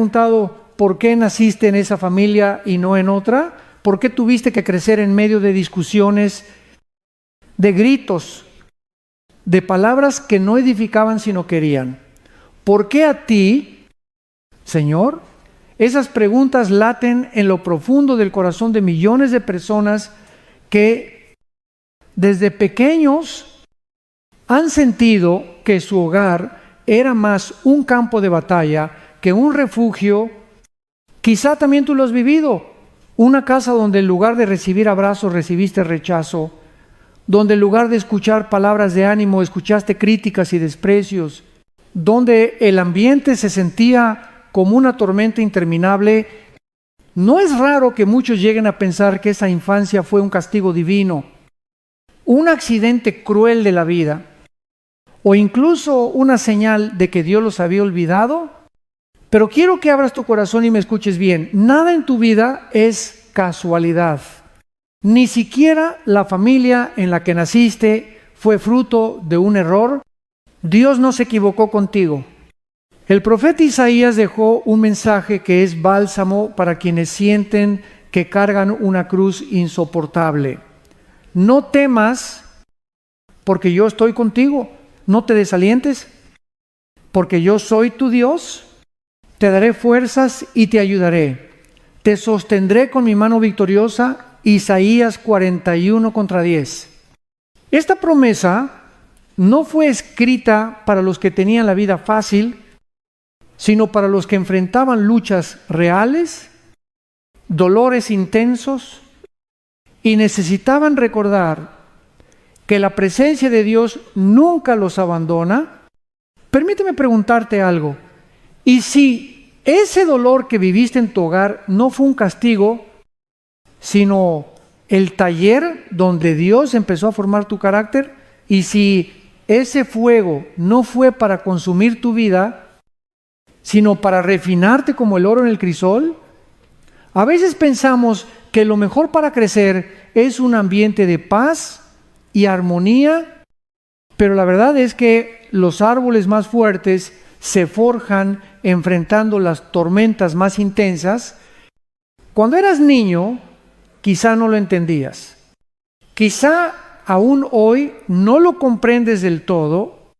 preguntado por qué naciste en esa familia y no en otra? ¿Por qué tuviste que crecer en medio de discusiones, de gritos, de palabras que no edificaban sino querían? ¿Por qué a ti, Señor? Esas preguntas laten en lo profundo del corazón de millones de personas que desde pequeños han sentido que su hogar era más un campo de batalla que un refugio. Quizá también tú lo has vivido. Una casa donde en lugar de recibir abrazos recibiste rechazo, donde en lugar de escuchar palabras de ánimo escuchaste críticas y desprecios, donde el ambiente se sentía como una tormenta interminable. No es raro que muchos lleguen a pensar que esa infancia fue un castigo divino, un accidente cruel de la vida, o incluso una señal de que Dios los había olvidado. Pero quiero que abras tu corazón y me escuches bien. Nada en tu vida es casualidad. Ni siquiera la familia en la que naciste fue fruto de un error. Dios no se equivocó contigo. El profeta Isaías dejó un mensaje que es bálsamo para quienes sienten que cargan una cruz insoportable. No temas, porque yo estoy contigo. No te desalientes, porque yo soy tu Dios. Te daré fuerzas y te ayudaré. Te sostendré con mi mano victoriosa. Isaías 41:10. Esta promesa no fue escrita para los que tenían la vida fácil, sino para los que enfrentaban luchas reales, dolores intensos, y necesitaban recordar que la presencia de Dios nunca los abandona. Permíteme preguntarte algo. ¿Y si ese dolor que viviste en tu hogar no fue un castigo, sino el taller donde Dios empezó a formar tu carácter? ¿Y si ese fuego no fue para consumir tu vida, sino para refinarte como el oro en el crisol? A veces pensamos que lo mejor para crecer es un ambiente de paz y armonía, pero la verdad es que los árboles más fuertes se forjan enfrentando las tormentas más intensas. Cuando eras niño, quizá no lo entendías. Quizá aún hoy no lo comprendes del todo,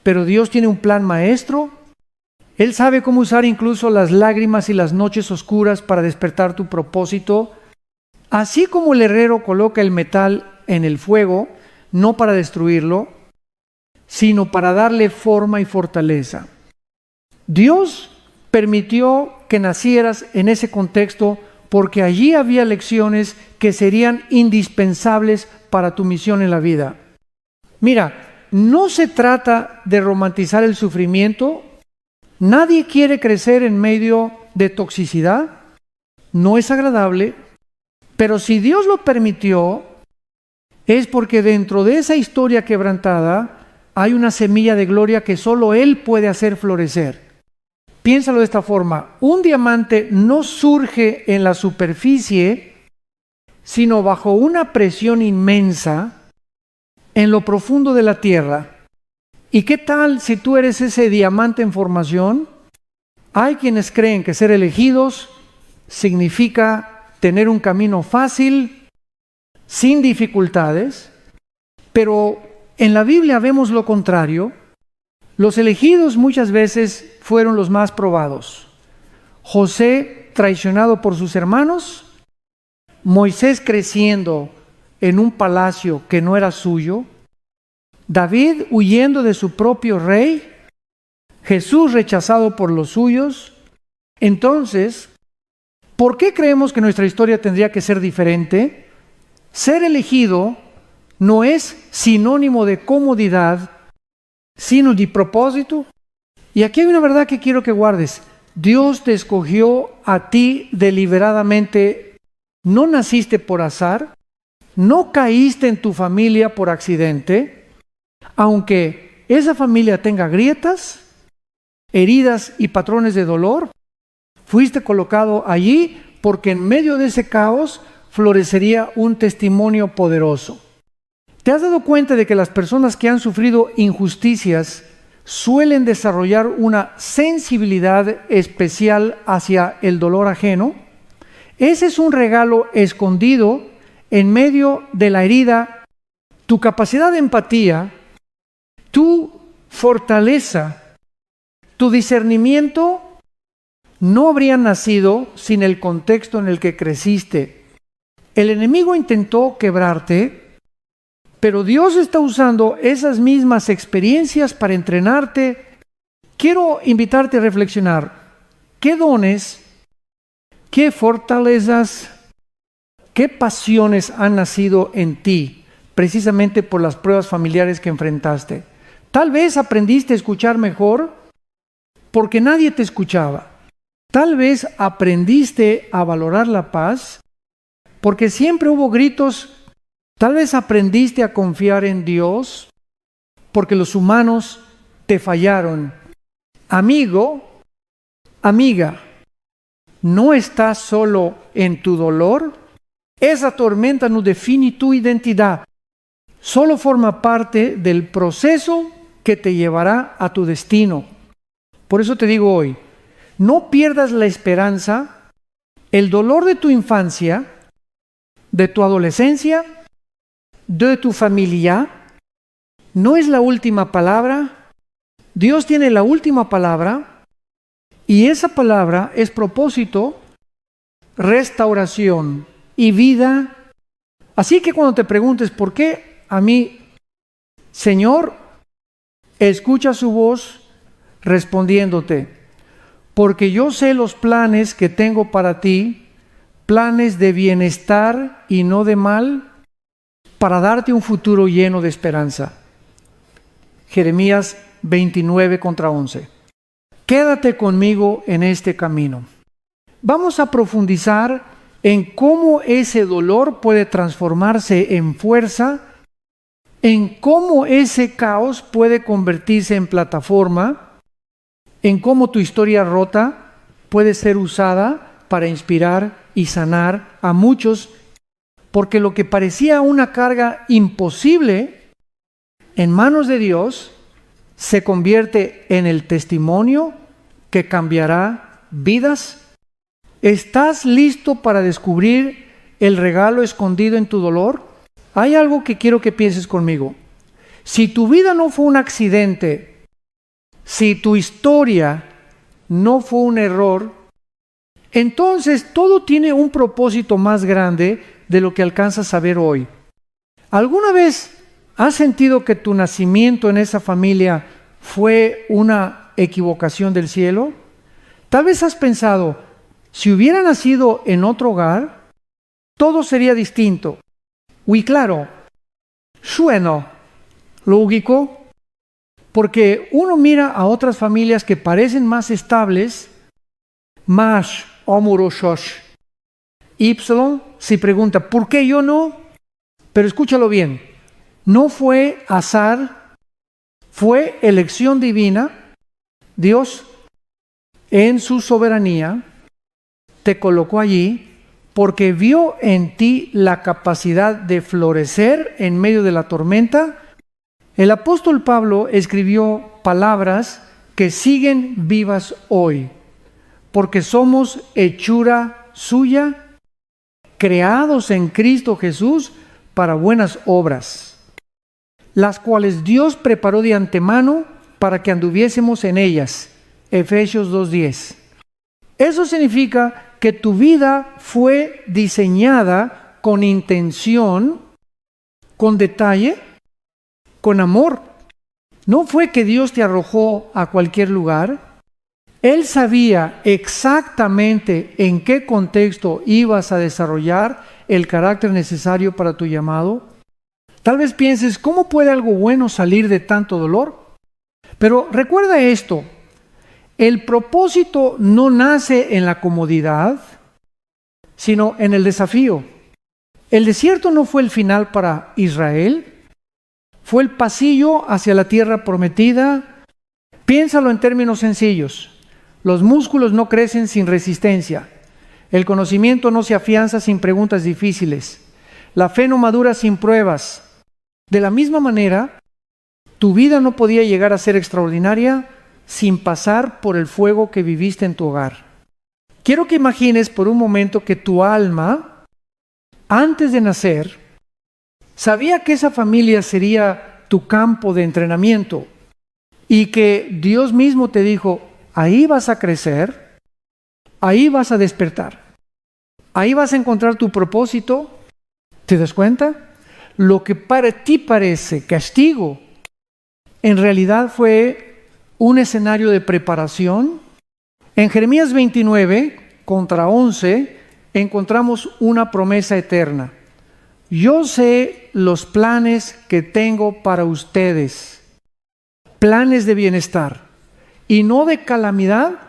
pero Dios tiene un plan maestro. Él sabe cómo usar incluso las lágrimas y las noches oscuras para despertar tu propósito. Así como el herrero coloca el metal en el fuego, no para destruirlo, sino para darle forma y fortaleza. Dios permitió que nacieras en ese contexto porque allí había lecciones que serían indispensables para tu misión en la vida. Mira, no se trata de romantizar el sufrimiento. Nadie quiere crecer en medio de toxicidad. No es agradable, pero si Dios lo permitió, es porque dentro de esa historia quebrantada hay una semilla de gloria que solo Él puede hacer florecer. Piénsalo de esta forma: un diamante no surge en la superficie, sino bajo una presión inmensa en lo profundo de la tierra. ¿Y qué tal si tú eres ese diamante en formación? Hay quienes creen que ser elegidos significa tener un camino fácil, sin dificultades, pero en la Biblia vemos lo contrario. Los elegidos muchas veces fueron los más probados. José traicionado por sus hermanos, Moisés creciendo en un palacio que no era suyo, David huyendo de su propio rey, Jesús rechazado por los suyos. Entonces, ¿por qué creemos que nuestra historia tendría que ser diferente? Ser elegido no es sinónimo de comodidad, sino de propósito. Y aquí hay una verdad que quiero que guardes. Dios te escogió a ti deliberadamente. No naciste por azar, no caíste en tu familia por accidente, aunque esa familia tenga grietas, heridas y patrones de dolor. Fuiste colocado allí porque en medio de ese caos florecería un testimonio poderoso. ¿Te has dado cuenta de que las personas que han sufrido injusticias suelen desarrollar una sensibilidad especial hacia el dolor ajeno. Ese es un regalo escondido en medio de la herida. Tu capacidad de empatía, tu fortaleza, tu discernimiento no habrían nacido sin el contexto en el que creciste. El enemigo intentó quebrarte, pero Dios está usando esas mismas experiencias para entrenarte. Quiero invitarte a reflexionar. ¿Qué dones, qué fortalezas, qué pasiones han nacido en ti precisamente por las pruebas familiares que enfrentaste? Tal vez aprendiste a escuchar mejor porque nadie te escuchaba. Tal vez aprendiste a valorar la paz porque siempre hubo gritos. Tal vez aprendiste a confiar en Dios porque los humanos te fallaron. Amigo, amiga, ¿no estás solo en tu dolor? Esa tormenta no define tu identidad. Solo forma parte del proceso que te llevará a tu destino. Por eso te digo hoy, no pierdas la esperanza. El dolor de tu infancia, de tu adolescencia, de tu familia, no es la última palabra. Dios tiene la última palabra y esa palabra es propósito, restauración y vida. Así que cuando te preguntes por qué a mí, Señor, escucha su voz respondiéndote, porque yo sé los planes que tengo para ti, planes de bienestar y no de mal, para darte un futuro lleno de esperanza. Jeremías 29:11. Quédate conmigo en este camino. Vamos a profundizar en cómo ese dolor puede transformarse en fuerza, en cómo ese caos puede convertirse en plataforma, en cómo tu historia rota puede ser usada para inspirar y sanar a muchos, porque lo que parecía una carga imposible en manos de Dios se convierte en el testimonio que cambiará vidas. ¿Estás listo para descubrir el regalo escondido en tu dolor? Hay algo que quiero que pienses conmigo. Si tu vida no fue un accidente, si tu historia no fue un error, entonces todo tiene un propósito más grande de lo que alcanzas a ver hoy. ¿Alguna vez has sentido que tu nacimiento en esa familia fue una equivocación del cielo? Tal vez has pensado, si hubiera nacido en otro hogar, todo sería distinto. Y claro, suena lógico, porque uno mira a otras familias que parecen más estables, más amorosas. Y se pregunta, ¿por qué yo no? Pero escúchalo bien, no fue azar, fue elección divina. Dios, en su soberanía, te colocó allí porque vio en ti la capacidad de florecer en medio de la tormenta. El apóstol Pablo escribió palabras que siguen vivas hoy, porque somos hechura suya, creados en Cristo Jesús para buenas obras, las cuales Dios preparó de antemano para que anduviésemos en ellas. Efesios 2:10. Eso significa que tu vida fue diseñada con intención, con detalle, con amor. No fue que Dios te arrojó a cualquier lugar. Él sabía exactamente en qué contexto ibas a desarrollar el carácter necesario para tu llamado. Tal vez pienses, ¿cómo puede algo bueno salir de tanto dolor? Pero recuerda esto, el propósito no nace en la comodidad, sino en el desafío. El desierto no fue el final para Israel, fue el pasillo hacia la tierra prometida. Piénsalo en términos sencillos. Los músculos no crecen sin resistencia. El conocimiento no se afianza sin preguntas difíciles. La fe no madura sin pruebas. De la misma manera, tu vida no podía llegar a ser extraordinaria sin pasar por el fuego que viviste en tu hogar. Quiero que imagines por un momento que tu alma, antes de nacer, sabía que esa familia sería tu campo de entrenamiento y que Dios mismo te dijo, ahí vas a crecer, ahí vas a despertar, ahí vas a encontrar tu propósito. ¿Te das cuenta? Lo que para ti parece castigo, en realidad fue un escenario de preparación. En Jeremías 29, contra 11, encontramos una promesa eterna. Yo sé los planes que tengo para ustedes, planes de bienestar y no de calamidad,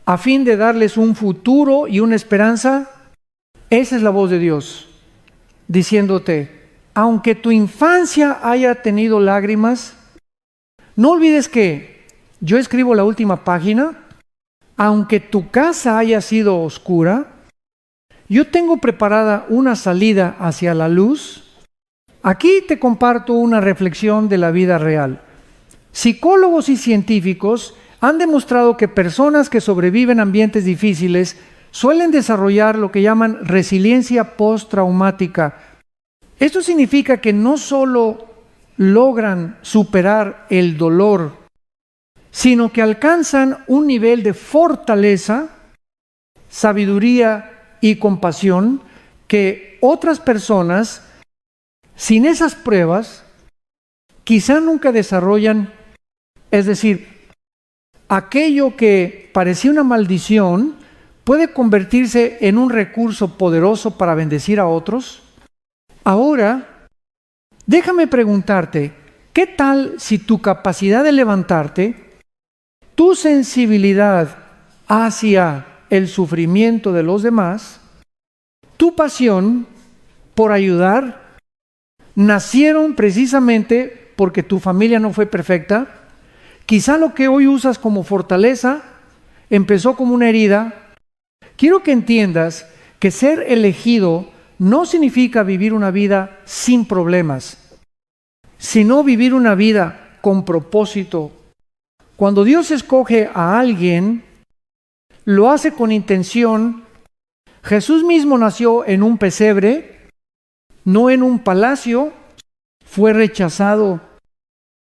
a fin de darles un futuro y una esperanza. Esa es la voz de Dios, diciéndote, aunque tu infancia haya tenido lágrimas, no olvides que yo escribo la última página. Aunque tu casa haya sido oscura, yo tengo preparada una salida hacia la luz. Aquí te comparto una reflexión de la vida real. Psicólogos y científicos han demostrado que personas que sobreviven a ambientes difíciles suelen desarrollar lo que llaman resiliencia postraumática. Esto significa que no solo logran superar el dolor, sino que alcanzan un nivel de fortaleza, sabiduría y compasión que otras personas, sin esas pruebas, quizá nunca desarrollan. Es decir, aquello que parecía una maldición puede convertirse en un recurso poderoso para bendecir a otros. Ahora, déjame preguntarte, ¿qué tal si tu capacidad de levantarte, tu sensibilidad hacia el sufrimiento de los demás, tu pasión por ayudar, nacieron precisamente porque tu familia no fue perfecta? Quizá lo que hoy usas como fortaleza empezó como una herida. Quiero que entiendas que ser elegido no significa vivir una vida sin problemas, sino vivir una vida con propósito. Cuando Dios escoge a alguien, lo hace con intención. Jesús mismo nació en un pesebre, no en un palacio. Fue rechazado,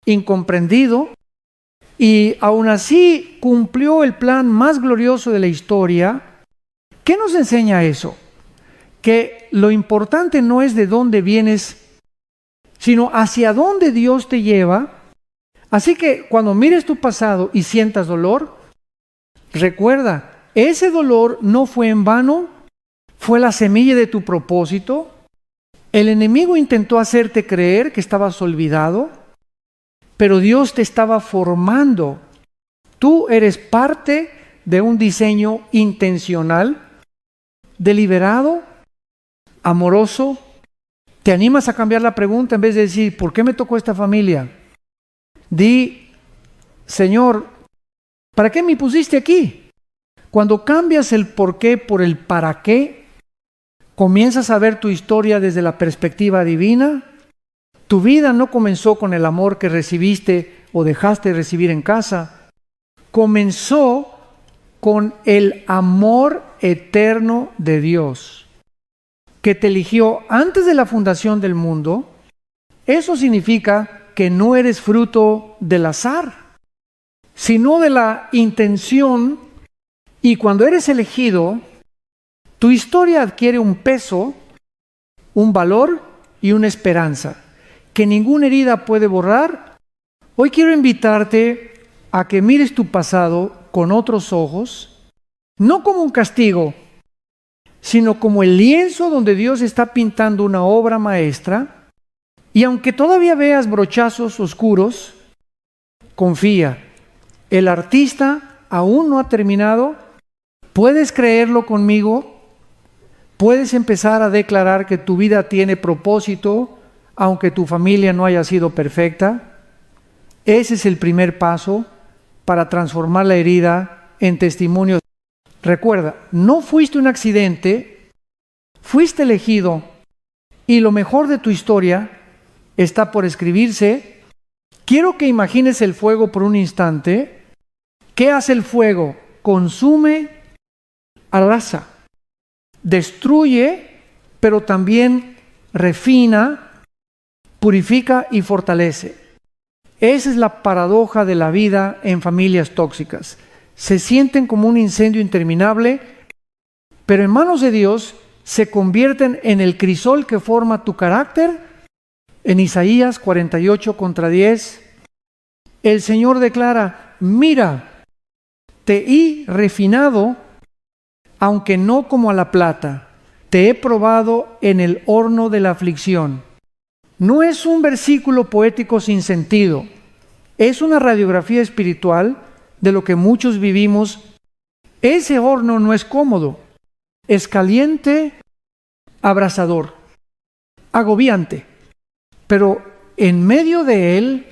incomprendido, y aún así cumplió el plan más glorioso de la historia. ¿Qué nos enseña eso? Que lo importante no es de dónde vienes, sino hacia dónde Dios te lleva. Así que cuando mires tu pasado y sientas dolor, recuerda, ese dolor no fue en vano, fue la semilla de tu propósito. El enemigo intentó hacerte creer que estabas olvidado, pero Dios te estaba formando. Tú eres parte de un diseño intencional, deliberado, amoroso. ¿Te animas a cambiar la pregunta en vez de decir, ¿por qué me tocó esta familia? Di, Señor, ¿para qué me pusiste aquí? Cuando cambias el por qué por el para qué, comienzas a ver tu historia desde la perspectiva divina. Tu vida no comenzó con el amor que recibiste o dejaste de recibir en casa. Comenzó con el amor eterno de Dios, que te eligió antes de la fundación del mundo. Eso significa que no eres fruto del azar, sino de la intención. Y cuando eres elegido, tu historia adquiere un peso, un valor y una esperanza que ninguna herida puede borrar. Hoy quiero invitarte a que mires tu pasado con otros ojos, no como un castigo, sino como el lienzo donde Dios está pintando una obra maestra. Y aunque todavía veas brochazos oscuros, confía, el artista aún no ha terminado. ¿Puedes creerlo conmigo? ¿Puedes empezar a declarar que tu vida tiene propósito, aunque tu familia no haya sido perfecta? Ese es el primer paso para transformar la herida en testimonio. Recuerda, no fuiste un accidente, fuiste elegido, y lo mejor de tu historia está por escribirse. Quiero que imagines el fuego por un instante. ¿Qué hace el fuego? Consume, arrasa, destruye, pero también refina, purifica y fortalece. Esa es la paradoja de la vida en familias tóxicas. Se sienten como un incendio interminable, pero en manos de Dios se convierten en el crisol que forma tu carácter. En Isaías 48:10, el Señor declara: mira, te he refinado, aunque no como a la plata, te he probado en el horno de la aflicción. No es un versículo poético sin sentido, es una radiografía espiritual de lo que muchos vivimos. Ese horno no es cómodo, es caliente, abrasador, agobiante, pero en medio de él,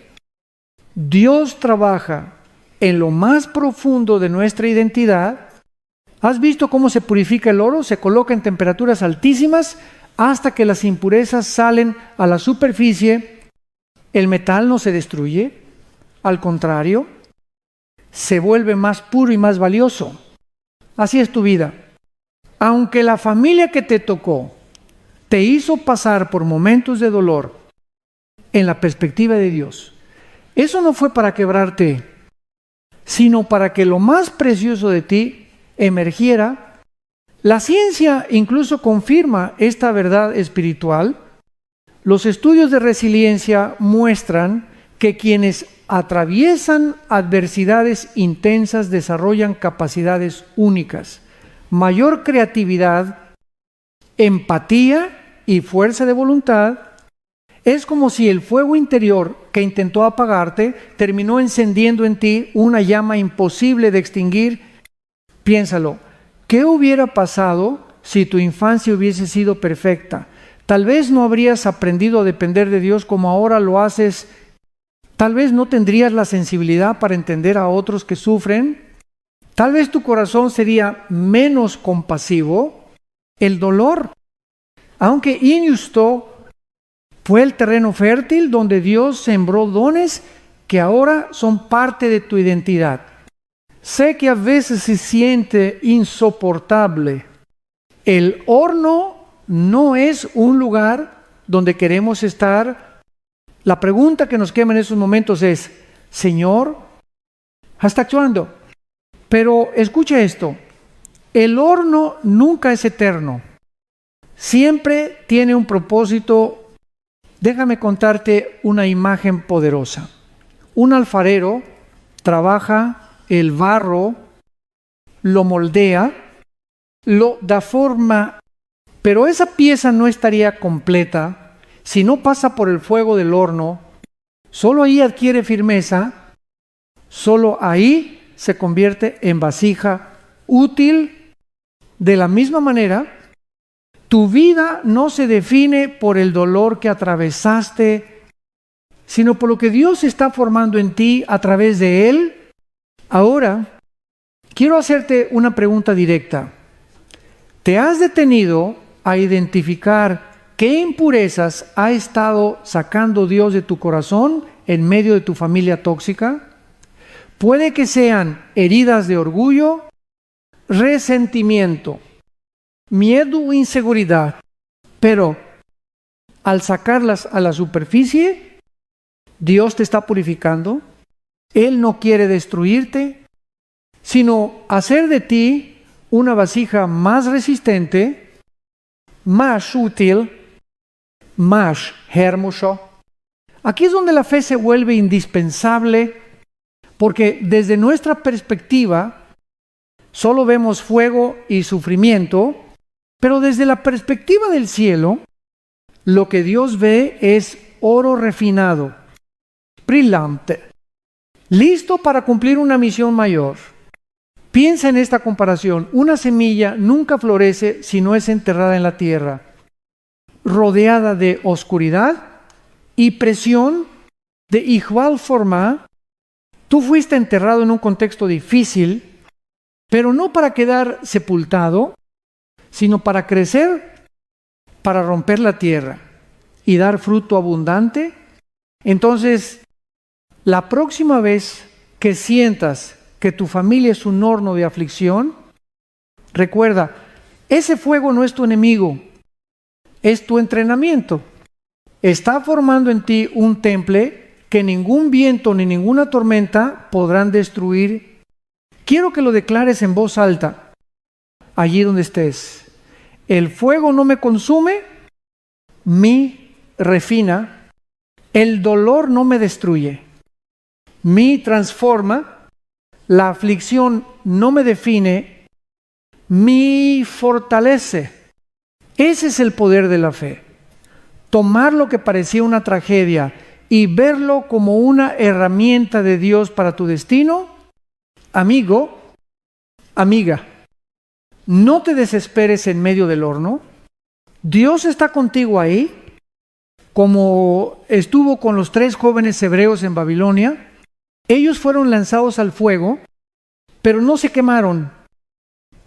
Dios trabaja en lo más profundo de nuestra identidad. ¿Has visto cómo se purifica el oro? Se coloca en temperaturas altísimas hasta que las impurezas salen a la superficie. El metal no se destruye, al contrario, se vuelve más puro y más valioso. Así es tu vida. Aunque la familia que te tocó te hizo pasar por momentos de dolor, en la perspectiva de Dios, eso no fue para quebrarte, sino para que lo más precioso de ti emergiera. La ciencia incluso confirma esta verdad espiritual. Los estudios de resiliencia muestran que quienes atraviesan adversidades intensas desarrollan capacidades únicas, mayor creatividad, empatía y fuerza de voluntad. Es como si el fuego interior que intentó apagarte terminó encendiendo en ti una llama imposible de extinguir. Piénsalo, ¿qué hubiera pasado si tu infancia hubiese sido perfecta? Tal vez no habrías aprendido a depender de Dios como ahora lo haces. Tal vez no tendrías la sensibilidad para entender a otros que sufren. Tal vez tu corazón sería menos compasivo. El dolor, aunque injusto, fue el terreno fértil donde Dios sembró dones que ahora son parte de tu identidad. Sé que a veces se siente insoportable. El horno no es un lugar donde queremos estar. La pregunta que nos quema en esos momentos es: Señor, ¿hasta cuándo? Pero escucha esto, el horno nunca es eterno. Siempre tiene un propósito. Déjame contarte una imagen poderosa. Un alfarero trabaja el barro, lo moldea, lo da forma, pero esa pieza no estaría completa si no pasa por el fuego del horno. Solo ahí adquiere firmeza, solo ahí se convierte en vasija útil. De la misma manera, tu vida no se define por el dolor que atravesaste, sino por lo que Dios está formando en ti a través de él. Ahora, quiero hacerte una pregunta directa. ¿Te has detenido a identificar qué impurezas ha estado sacando Dios de tu corazón en medio de tu familia tóxica? Puede que sean heridas de orgullo, resentimiento, miedo o inseguridad, pero al sacarlas a la superficie, Dios te está purificando. Él no quiere destruirte, sino hacer de ti una vasija más resistente, más útil, más hermosa. Aquí es donde la fe se vuelve indispensable, porque desde nuestra perspectiva solo vemos fuego y sufrimiento, pero desde la perspectiva del cielo, lo que Dios ve es oro refinado, brillante, listo para cumplir una misión mayor. Piensa en esta comparación. Una semilla nunca florece si no es enterrada en la tierra, rodeada de oscuridad y presión. De igual forma, tú fuiste enterrado en un contexto difícil, pero no para quedar sepultado, sino para crecer, para romper la tierra y dar fruto abundante. Entonces, La próxima vez que sientas que tu familia es un horno de aflicción, recuerda, ese fuego no es tu enemigo, es tu entrenamiento. Está formando en ti un temple que ningún viento ni ninguna tormenta podrán destruir. Quiero que lo declares en voz alta, allí donde estés. El fuego no me consume, me refina. El dolor no me destruye, me transforma. La aflicción no me define, me fortalece. Ese es el poder de la fe. Tomar lo que parecía una tragedia y verlo como una herramienta de Dios para tu destino. Amigo, amiga, no te desesperes en medio del horno. Dios está contigo ahí, como estuvo con los 3 jóvenes hebreos en Babilonia. Ellos fueron lanzados al fuego, pero no se quemaron,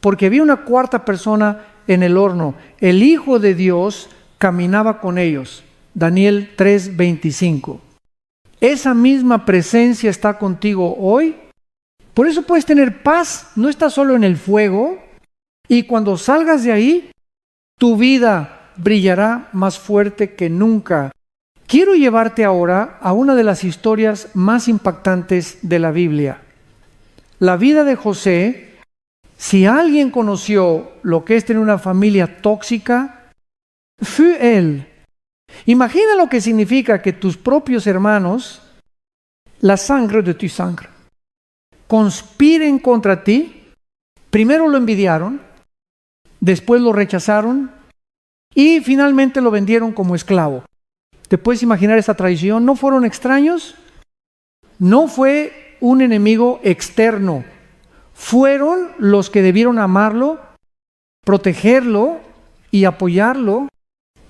porque había una 4ª persona en el horno. El Hijo de Dios caminaba con ellos. Daniel 3:25. Esa misma presencia está contigo hoy. Por eso puedes tener paz. No estás solo en el fuego. Y cuando salgas de ahí, tu vida brillará más fuerte que nunca. Quiero llevarte ahora a una de las historias más impactantes de la Biblia. La vida de José. Si alguien conoció lo que es tener una familia tóxica, fue él. Imagina lo que significa que tus propios hermanos, la sangre de tu sangre, conspiren contra ti. Primero lo envidiaron, después lo rechazaron y finalmente lo vendieron como esclavo. ¿Te puedes imaginar esa traición? ¿No fueron extraños? No fue un enemigo externo. Fueron los que debieron amarlo, protegerlo y apoyarlo.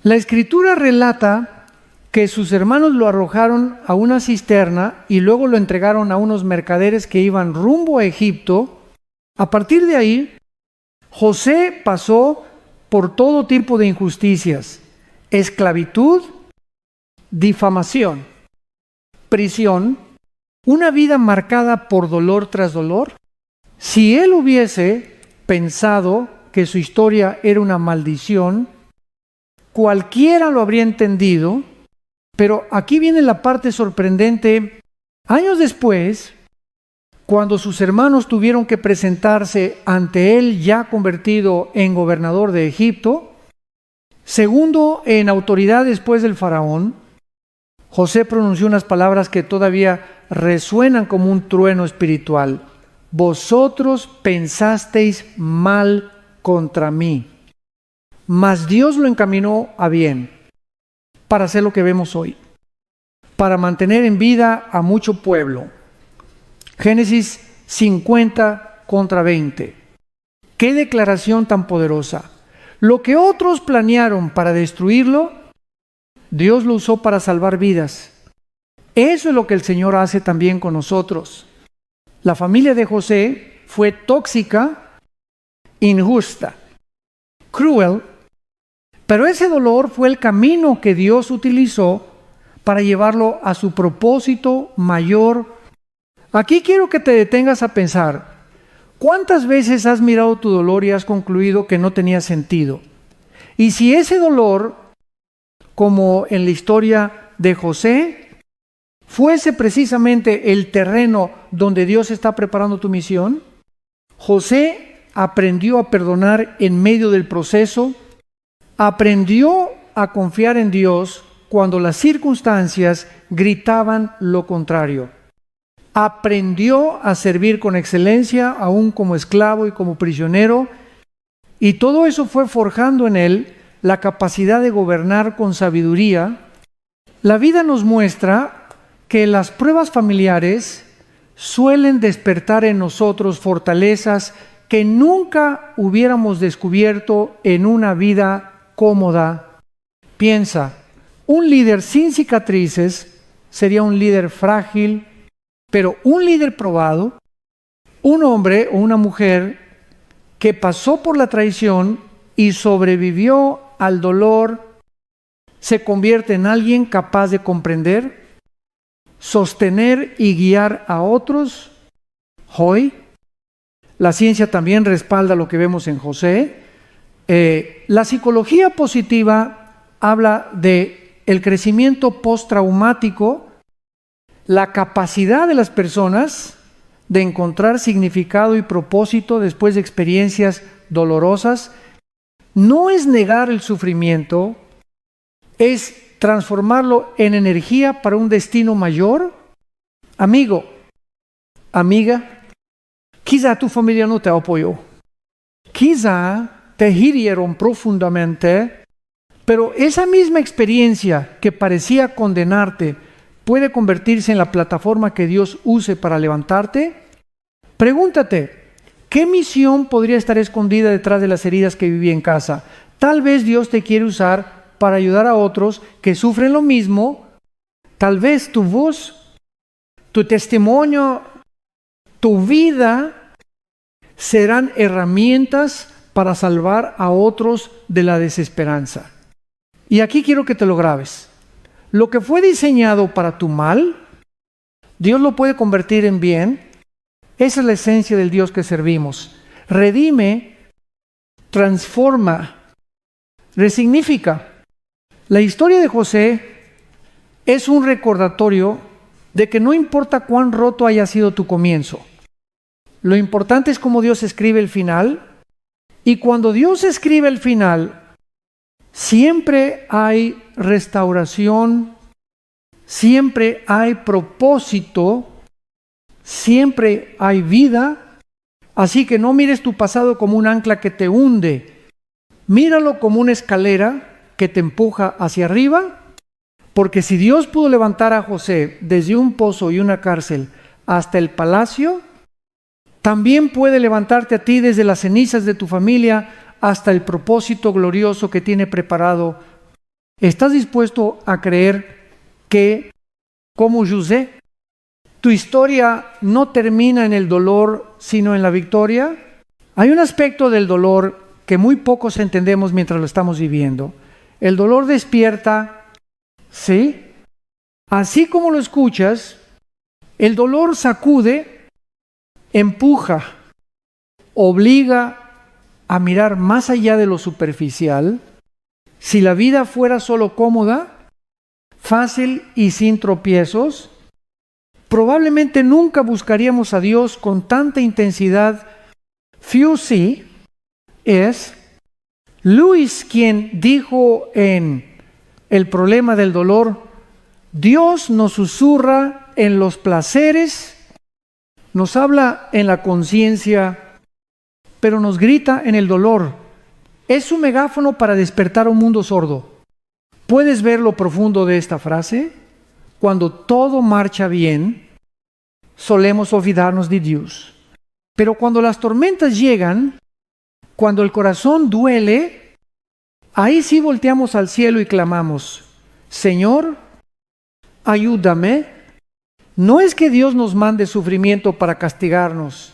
La Escritura relata que sus hermanos lo arrojaron a una cisterna y luego lo entregaron a unos mercaderes que iban rumbo a Egipto. A partir de ahí, José pasó por todo tipo de injusticias: esclavitud, difamación, prisión, una vida marcada por dolor tras dolor. Si él hubiese pensado que su historia era una maldición, cualquiera lo habría entendido, pero aquí viene la parte sorprendente. Años después, cuando sus hermanos tuvieron que presentarse ante él ya convertido en gobernador de Egipto, segundo en autoridad después del faraón, José pronunció unas palabras que todavía resuenan como un trueno espiritual. Vosotros pensasteis mal contra mí, mas Dios lo encaminó a bien para hacer lo que vemos hoy, para mantener en vida a mucho pueblo. Génesis 50:20. ¡Qué declaración tan poderosa! Lo que otros planearon para destruirlo, Dios lo usó para salvar vidas. Eso es lo que el Señor hace también con nosotros. La familia de José fue tóxica, injusta, cruel, pero ese dolor fue el camino que Dios utilizó para llevarlo a su propósito mayor. Aquí quiero que te detengas a pensar, ¿cuántas veces has mirado tu dolor y has concluido que no tenía sentido? Y si ese dolor, como en la historia de José, fuese precisamente el terreno donde Dios está preparando tu misión, José aprendió a perdonar en medio del proceso, aprendió a confiar en Dios cuando las circunstancias gritaban lo contrario. Aprendió a servir con excelencia, aún como esclavo y como prisionero, y todo eso fue forjando en él la capacidad de gobernar con sabiduría. La vida nos muestra que las pruebas familiares suelen despertar en nosotros fortalezas que nunca hubiéramos descubierto en una vida cómoda. Piensa, un líder sin cicatrices sería un líder frágil, pero un líder probado, un hombre o una mujer que pasó por la traición y sobrevivió al dolor, se convierte en alguien capaz de comprender, sostener y guiar a otros. Hoy, la ciencia también respalda lo que vemos en José. La psicología positiva habla de el crecimiento postraumático, la capacidad de las personas de encontrar significado y propósito después de experiencias dolorosas. No es negar el sufrimiento, es transformarlo en energía para un destino mayor. Amigo, amiga, quizá tu familia no te apoyó, quizá te hirieron profundamente, pero esa misma experiencia que parecía condenarte puede convertirse en la plataforma que Dios use para levantarte. Pregúntate, ¿qué misión podría estar escondida detrás de las heridas que viví en casa? Tal vez Dios te quiere usar para ayudar a otros que sufren lo mismo. Tal vez tu voz, tu testimonio, tu vida serán herramientas para salvar a otros de la desesperanza. Y aquí quiero que te lo grabes. Lo que fue diseñado para tu mal, Dios lo puede convertir en bien. Esa es la esencia del Dios que servimos. Redime, transforma, resignifica. La historia de José es un recordatorio de que no importa cuán roto haya sido tu comienzo, lo importante es cómo Dios escribe el final, y cuando Dios escribe el final, siempre hay restauración, siempre hay propósito, siempre hay vida. Así que no mires tu pasado como un ancla que te hunde, míralo como una escalera que te empuja hacia arriba, porque si Dios pudo levantar a José desde un pozo y una cárcel hasta el palacio, también puede levantarte a ti desde las cenizas de tu familia hasta el propósito glorioso que tiene preparado. ¿Estás dispuesto a creer que, como José, tu historia no termina en el dolor, sino en la victoria? Hay un aspecto del dolor que muy pocos entendemos mientras lo estamos viviendo. El dolor despierta, ¿sí? Así como lo escuchas, el dolor sacude, empuja, obliga a mirar más allá de lo superficial. Si la vida fuera solo cómoda, fácil y sin tropiezos, probablemente nunca buscaríamos a Dios con tanta intensidad. Fusey es Lewis quien dijo en El problema del dolor: Dios nos susurra en los placeres, nos habla en la conciencia, pero nos grita en el dolor. Es un megáfono para despertar a un mundo sordo. ¿Puedes ver lo profundo de esta frase? Cuando todo marcha bien, solemos olvidarnos de Dios. Pero cuando las tormentas llegan, cuando el corazón duele, ahí sí volteamos al cielo y clamamos: Señor, ayúdame. No es que Dios nos mande sufrimiento para castigarnos,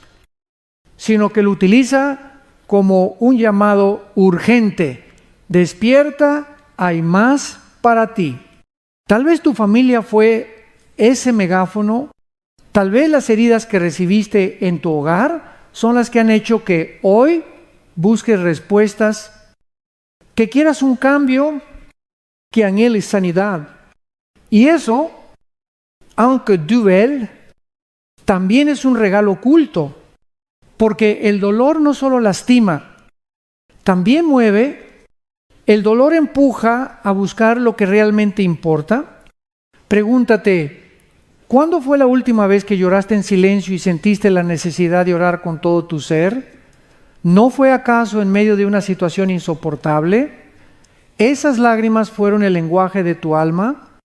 sino que lo utiliza como un llamado urgente. Despierta, hay más para ti. Tal vez tu familia fue ese megáfono, tal vez las heridas que recibiste en tu hogar son las que han hecho que hoy busques respuestas, que quieras un cambio, que anheles sanidad. Y eso, aunque duele, también es un regalo oculto, porque el dolor no solo lastima, también mueve. El dolor empuja a buscar lo que realmente importa. Pregúntate, ¿cuándo fue la última vez que lloraste en silencio y sentiste la necesidad de orar con todo tu ser? ¿No fue acaso en medio de una situación insoportable? Esas lágrimas fueron el lenguaje de tu alma,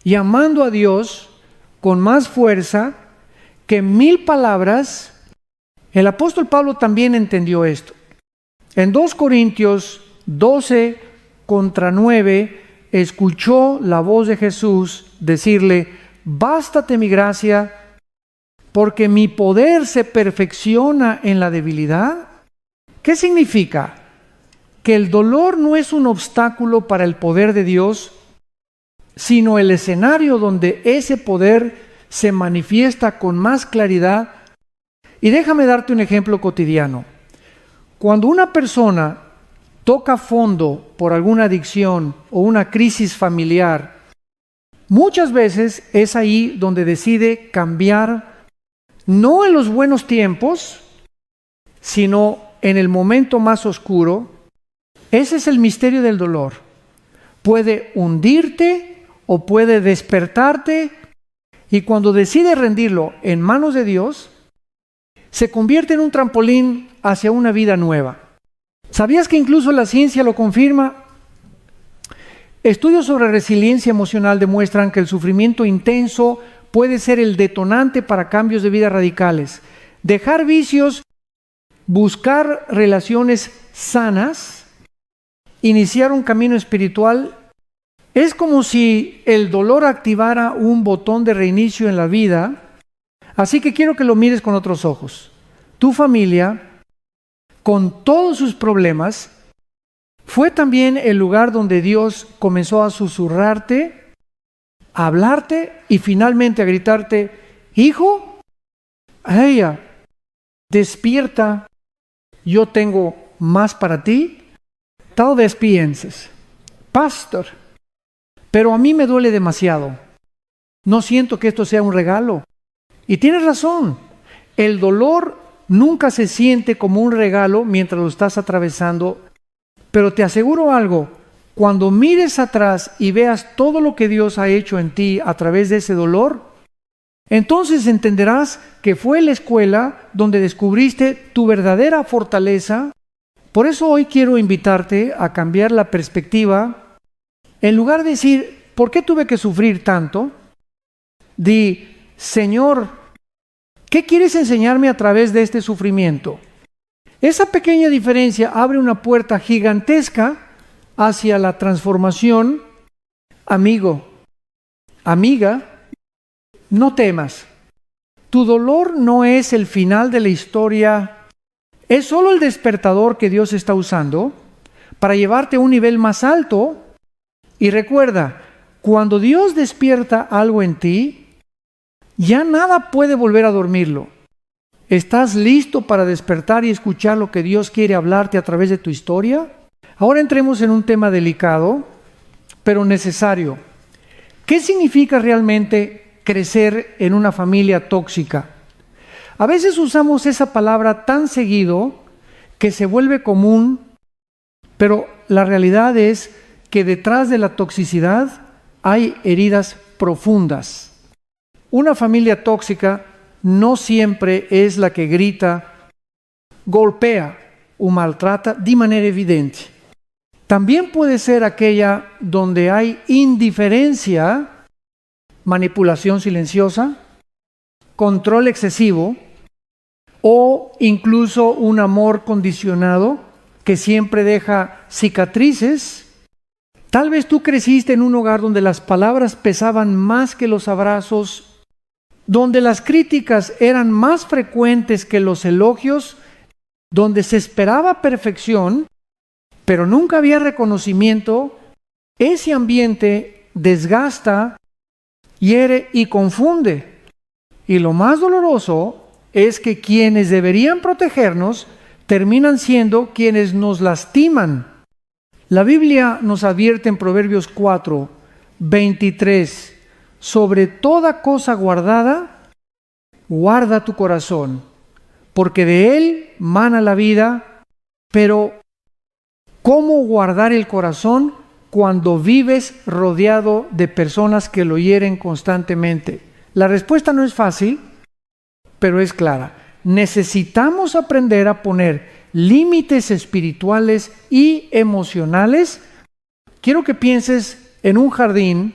llamando a Dios con más fuerza que 1000 palabras. El apóstol Pablo también entendió esto. En 2 Corintios 12:9 escuchó la voz de Jesús decirle: bástate mi gracia, porque mi poder se perfecciona en la debilidad. ¿Qué significa? Que el dolor no es un obstáculo para el poder de Dios, sino el escenario donde ese poder se manifiesta con más claridad. Y déjame darte un ejemplo cotidiano. Cuando una persona toca fondo por alguna adicción o una crisis familiar, muchas veces es ahí donde decide cambiar, no en los buenos tiempos, sino en el momento más oscuro. Ese es el misterio del dolor. Puede hundirte o puede despertarte, y cuando decide rendirlo en manos de Dios, se convierte en un trampolín hacia una vida nueva. ¿Sabías que incluso la ciencia lo confirma? Estudios sobre resiliencia emocional demuestran que el sufrimiento intenso puede ser el detonante para cambios de vida radicales. Dejar vicios, buscar relaciones sanas, iniciar un camino espiritual, es como si el dolor activara un botón de reinicio en la vida. Así que quiero que lo mires con otros ojos. Tu familia, con todos sus problemas, fue también el lugar donde Dios comenzó a susurrarte, a hablarte y finalmente a gritarte: hijo, ella, despierta, yo tengo más para ti. Tal vez pienses: pastor, pero a mí me duele demasiado. No siento que esto sea un regalo. Y tienes razón, el dolor nunca se siente como un regalo mientras lo estás atravesando, pero te aseguro algo, cuando mires atrás y veas todo lo que Dios ha hecho en ti a través de ese dolor, entonces entenderás que fue la escuela donde descubriste tu verdadera fortaleza. Por eso hoy quiero invitarte a cambiar la perspectiva. En lugar de decir: ¿por qué tuve que sufrir tanto?, di: Señor, ¿qué quieres enseñarme a través de este sufrimiento? Esa pequeña diferencia abre una puerta gigantesca hacia la transformación. Amigo, amiga, no temas. Tu dolor no es el final de la historia, es solo el despertador que Dios está usando para llevarte a un nivel más alto. Y recuerda, cuando Dios despierta algo en ti, ya nada puede volver a dormirlo. ¿Estás listo para despertar y escuchar lo que Dios quiere hablarte a través de tu historia? Ahora entremos en un tema delicado, pero necesario. ¿Qué significa realmente crecer en una familia tóxica? A veces usamos esa palabra tan seguido que se vuelve común, pero la realidad es que detrás de la toxicidad hay heridas profundas. Una familia tóxica no siempre es la que grita, golpea o maltrata de manera evidente. También puede ser aquella donde hay indiferencia, manipulación silenciosa, control excesivo o incluso un amor condicionado que siempre deja cicatrices. Tal vez tú creciste en un hogar donde las palabras pesaban más que los abrazos, donde las críticas eran más frecuentes que los elogios, donde se esperaba perfección, pero nunca había reconocimiento. Ese ambiente desgasta, hiere y confunde. Y lo más doloroso es que quienes deberían protegernos terminan siendo quienes nos lastiman. La Biblia nos advierte en Proverbios 4, 23, sobre toda cosa guardada, guarda tu corazón, porque de él mana la vida. Pero ¿cómo guardar el corazón cuando vives rodeado de personas que lo hieren constantemente? La respuesta no es fácil, pero es clara. Necesitamos aprender a poner límites espirituales y emocionales. Quiero que pienses en un jardín.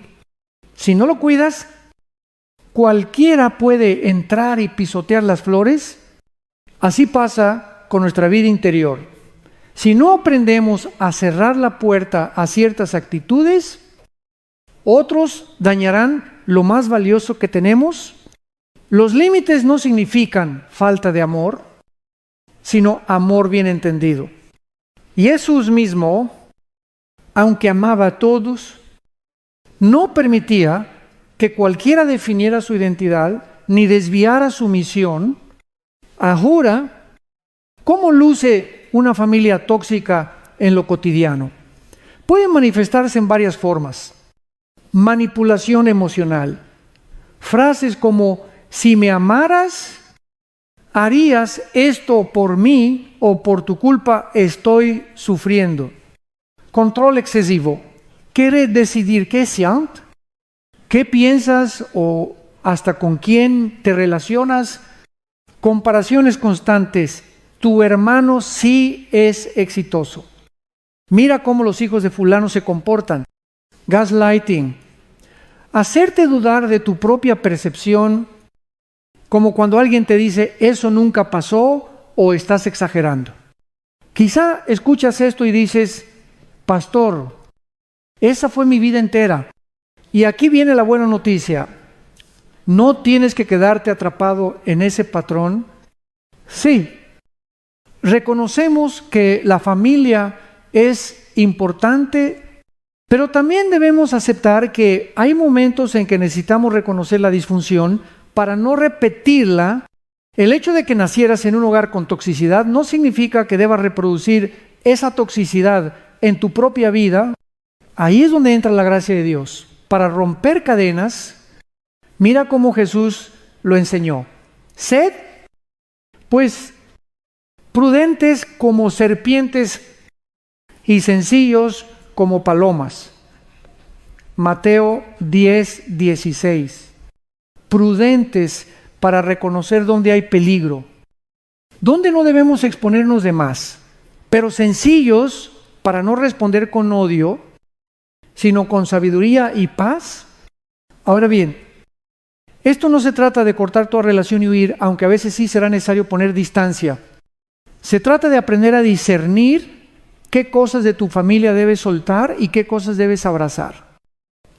Si no lo cuidas, cualquiera puede entrar y pisotear las flores. Así pasa con nuestra vida interior. Si no aprendemos a cerrar la puerta a ciertas actitudes, otros dañarán lo más valioso que tenemos. Los límites no significan falta de amor, sino amor bien entendido. Jesús mismo, aunque amaba a todos, no permitía que cualquiera definiera su identidad ni desviara su misión. Ahora, ¿cómo luce una familia tóxica en lo cotidiano? Puede manifestarse en varias formas. Manipulación emocional. Frases como, si me amaras, harías esto por mí o por tu culpa estoy sufriendo. Control excesivo. Quiere decidir qué sientes, qué piensas o hasta con quién te relacionas. Comparaciones constantes. Tu hermano sí es exitoso. Mira cómo los hijos de fulano se comportan. Gaslighting. Hacerte dudar de tu propia percepción, como cuando alguien te dice, eso nunca pasó o estás exagerando. Quizá escuchas esto y dices, pastor, esa fue mi vida entera. Y aquí viene la buena noticia. No tienes que quedarte atrapado en ese patrón. Sí, reconocemos que la familia es importante, pero también debemos aceptar que hay momentos en que necesitamos reconocer la disfunción para no repetirla. El hecho de que nacieras en un hogar con toxicidad no significa que debas reproducir esa toxicidad en tu propia vida. Ahí es donde entra la gracia de Dios. Para romper cadenas, mira cómo Jesús lo enseñó. Sed, pues, prudentes como serpientes y sencillos como palomas. Mateo 10:16. Prudentes para reconocer dónde hay peligro, dónde no debemos exponernos de más, pero sencillos para no responder con odio, sino con sabiduría y paz. Ahora bien, esto no se trata de cortar toda relación y huir, aunque a veces sí será necesario poner distancia. Se trata de aprender a discernir qué cosas de tu familia debes soltar y qué cosas debes abrazar.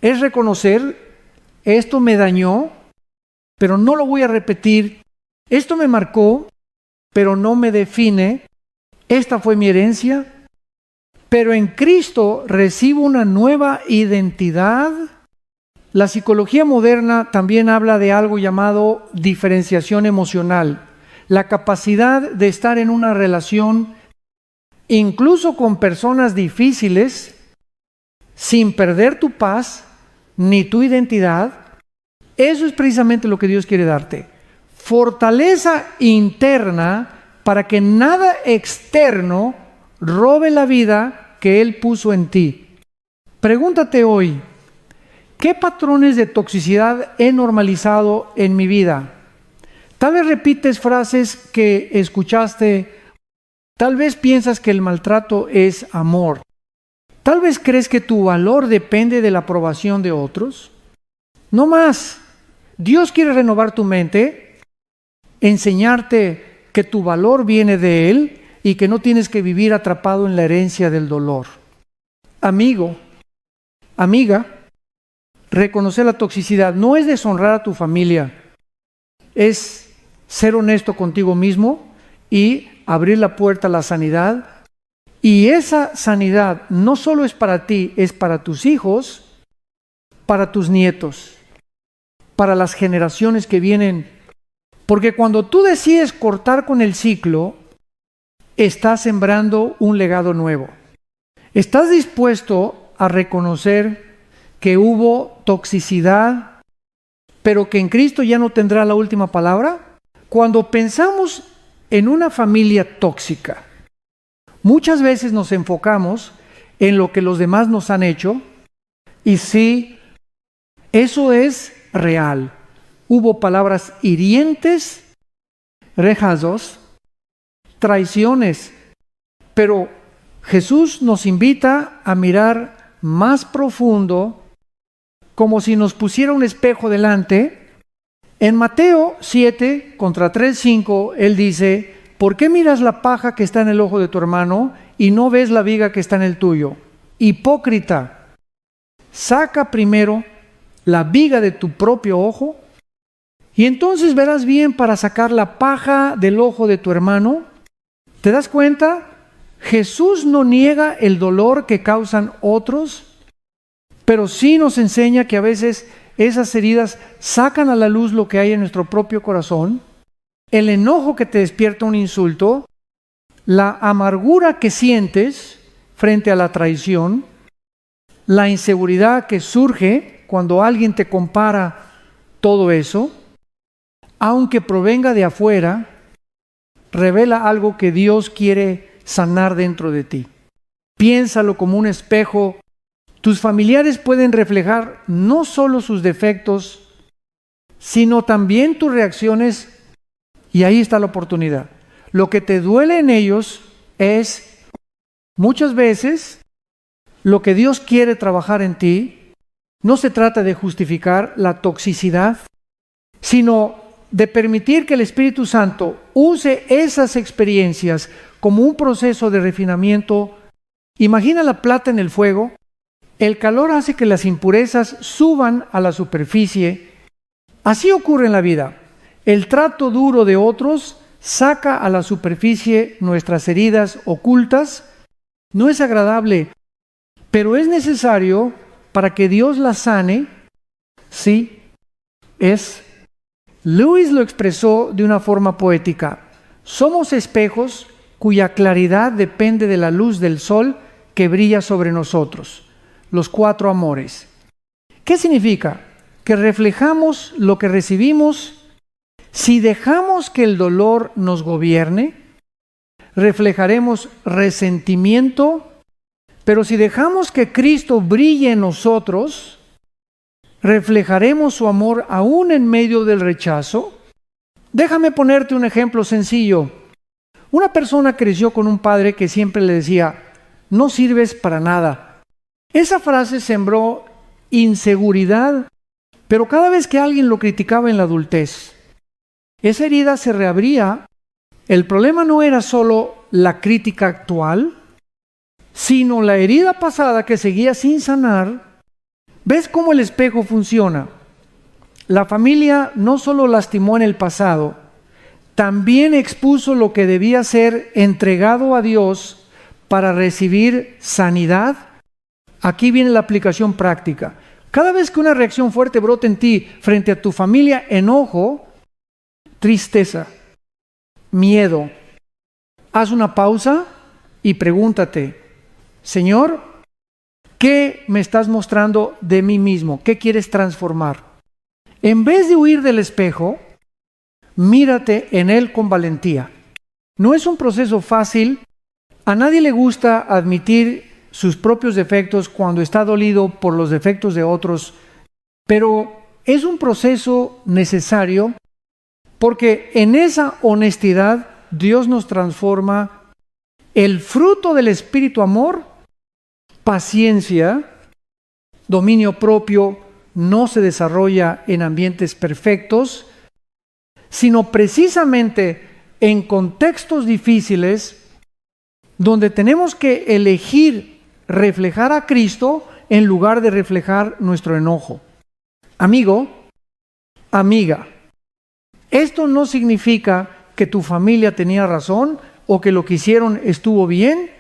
Es reconocer, esto me dañó, pero no lo voy a repetir. Esto me marcó, pero no me define. Esta fue mi herencia, pero en Cristo recibo una nueva identidad. La psicología moderna también habla de algo llamado diferenciación emocional. La capacidad de estar en una relación, incluso con personas difíciles, sin perder tu paz ni tu identidad. Eso es precisamente lo que Dios quiere darte. Fortaleza interna para que nada externo robe la vida que Él puso en ti. Pregúntate hoy, ¿qué patrones de toxicidad he normalizado en mi vida? Tal vez repites frases que escuchaste, tal vez piensas que el maltrato es amor, tal vez crees que tu valor depende de la aprobación de otros. No más. Dios quiere renovar tu mente, enseñarte que tu valor viene de Él y que no tienes que vivir atrapado en la herencia del dolor. Amigo, amiga, reconocer la toxicidad no es deshonrar a tu familia, es ser honesto contigo mismo y abrir la puerta a la sanidad. Y esa sanidad no solo es para ti, es para tus hijos, para tus nietos, para las generaciones que vienen. Porque cuando tú decides cortar con el ciclo, estás sembrando un legado nuevo. ¿Estás dispuesto a reconocer que hubo toxicidad, pero que en Cristo ya no tendrá la última palabra? Cuando pensamos en una familia tóxica, muchas veces nos enfocamos en lo que los demás nos han hecho, y sí, eso es real. Hubo palabras hirientes, rechazos, traiciones, pero Jesús nos invita a mirar más profundo, como si nos pusiera un espejo delante. En Mateo 7, contra 3:5, Él dice, ¿por qué miras la paja que está en el ojo de tu hermano y no ves la viga que está en el tuyo? Hipócrita, saca primero la viga de tu propio ojo y entonces verás bien para sacar la paja del ojo de tu hermano. ¿Te das cuenta? Jesús no niega el dolor que causan otros. pero sí nos enseña que a veces esas heridas sacan a la luz lo que hay en nuestro propio corazón, el enojo que te despierta un insulto, la amargura que sientes frente a la traición, la inseguridad que surge cuando alguien te compara todo eso, aunque provenga de afuera, revela algo que Dios quiere sanar dentro de ti. Piénsalo como un espejo. Tus familiares pueden reflejar no solo sus defectos, sino también tus reacciones, y ahí está la oportunidad. Lo que te duele en ellos es muchas veces lo que Dios quiere trabajar en ti. No se trata de justificar la toxicidad, sino de permitir que el Espíritu Santo use esas experiencias como un proceso de refinamiento. Imagina la plata en el fuego. El calor hace que las impurezas suban a la superficie. Así ocurre en la vida. El trato duro de otros saca a la superficie nuestras heridas ocultas. No es agradable, pero es necesario para que Dios las sane. Sí, es. Lewis lo expresó de una forma poética. Somos espejos cuya claridad depende de la luz del sol que brilla sobre nosotros. Los 4 amores. ¿Qué significa? Que reflejamos lo que recibimos. Si dejamos que el dolor nos gobierne, reflejaremos resentimiento, pero si dejamos que Cristo brille en nosotros, reflejaremos su amor aún en medio del rechazo. Déjame ponerte un ejemplo sencillo. Una persona creció con un padre que siempre le decía, no sirves para nada. Esa frase sembró inseguridad, pero cada vez que alguien lo criticaba en la adultez, esa herida se reabría. El problema no era solo la crítica actual, sino la herida pasada que seguía sin sanar. ¿Ves cómo el espejo funciona? La familia no solo lastimó en el pasado, también expuso lo que debía ser entregado a Dios para recibir sanidad. Aquí viene la aplicación práctica. Cada vez que una reacción fuerte brota en ti frente a tu familia, enojo, tristeza, miedo, haz una pausa y pregúntate, Señor, ¿qué me estás mostrando de mí mismo? ¿Qué quieres transformar? En vez de huir del espejo, mírate en él con valentía. No es un proceso fácil. A nadie le gusta admitir sus propios defectos cuando está dolido por los defectos de otros, pero es un proceso necesario porque en esa honestidad Dios nos transforma. El fruto del Espíritu, amor, paciencia, dominio propio, no se desarrolla en ambientes perfectos, sino precisamente en contextos difíciles donde tenemos que elegir reflejar a Cristo en lugar de reflejar nuestro enojo. Amigo, amiga, esto no significa que tu familia tenía razón o que lo que hicieron estuvo bien.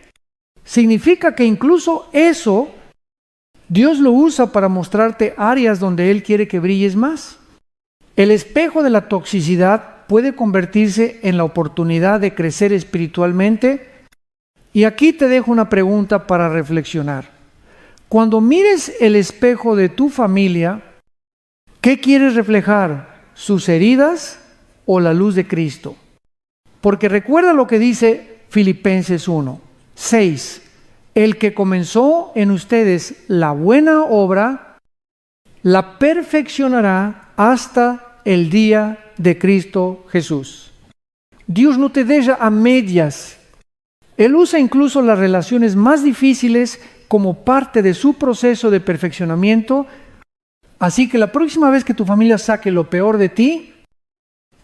Significa que incluso eso Dios lo usa para mostrarte áreas donde Él quiere que brilles más. El espejo de la toxicidad puede convertirse en la oportunidad de crecer espiritualmente. Y aquí te dejo una pregunta para reflexionar. Cuando mires el espejo de tu familia, ¿qué quieres reflejar? ¿Sus heridas o la luz de Cristo? Porque recuerda lo que dice Filipenses 1:6. El que comenzó en ustedes la buena obra, la perfeccionará hasta el día de Cristo Jesús. Dios no te deja a medias. Él usa incluso las relaciones más difíciles como parte de su proceso de perfeccionamiento. Así que la próxima vez que tu familia saque lo peor de ti,